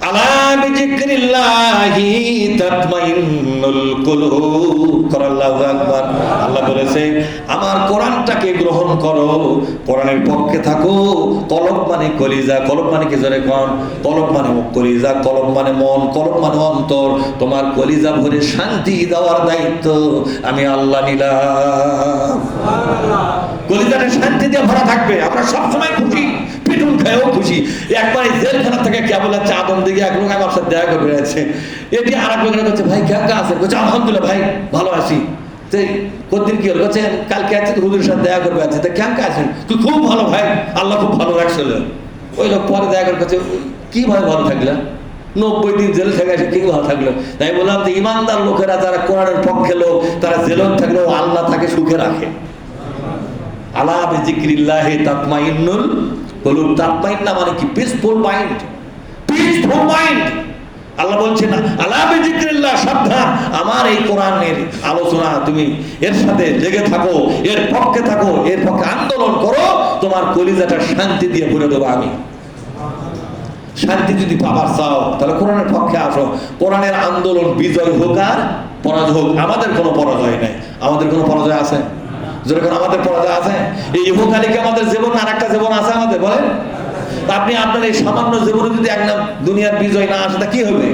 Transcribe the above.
আলা বিযিকরিল্লাহি তাতমাইন্নুল কুলুব। আল্লাহু আকবার। আল্লাহ বলেছে আমার কোরআনটাকে গ্রহণ করো, কোরআনের পক্ষে থাকো। কলব মানে কলিজা, কলব মানে কি জোরে কোন? কলব মানে কলিজা, কলব মানে মন, কলব মানে অন্তর। তোমার কলিজা ভরে শান্তি দেওয়ার দায়িত্ব আমি আল্লাহ নিলাম। কলিজাটা শান্তি দিয়ে ভরা থাকবে, আমরা সবসময় খুশি, পিটুন খায়ও খুশি। একবার জেলখানা থেকে কেবল হচ্ছে আদম দিকে এক লোক আমার সাথে দেখা করে বেড়াচ্ছে, এটি আর এক লোকের কাছে ভাই কেমন আছে? বলছে আলহামদুলিল্লাহ ভাই ভালো আছি। কতদিন কি হল? বলছে কালকে আছে হুজুরের সাথে দেখা করবে আছে। তা কেমন আছেন? তুই খুব ভালো ভাই, আল্লাহ খুব ভালো রাখছিল। ওই লোক পরে দেখা করে কাছে কিভাবে ভালো থাকলা? 90 দিন জেল থেকে এসে কি ভালো থাকলো? তাই বললাম যে ইমানদার লোকেরা যারা কোরআনের পক্ষে লোক, তারা জেলন থাকলেও আল্লাহ তাকে সুখে রাখে। আলা বিযিকরিল্লাহি তাতমাইন্নুল কুলুব। তাতমাইন্না মানে কি? Peaceful mind, peaceful mind. আল্লাহ বলছেন আলা বিযিকরিল্লাহ, সাবধান, আমার এই কোরআনের আলোচনা তুমি এর সাথে লেগে থাকো, এর পক্ষে থাকো, এর পক্ষে আন্দোলন করো, তোমার কলিজাটা শান্তি দিয়ে ভরে দেবো আমি। শান্তি যদি পাবার চাও তাহলে কোরআনের পক্ষে আসো। কোরআনের আন্দোলন বিজয় হোক আর পরাজয় হোক, আমাদের কোনো পরাজয় নাই। আমাদের কোনো পরাজয় আছে? যেরকম আমাদের পরাজয় আছে, এই ইহকালিকে আমাদের জীবন আর একটা জীবন আছে আমাদের, বলেন? আপনি আপনার এই সামান্য জীবনে যদি একদম দুনিয়ার বিজয় না আসে তা কি হবে?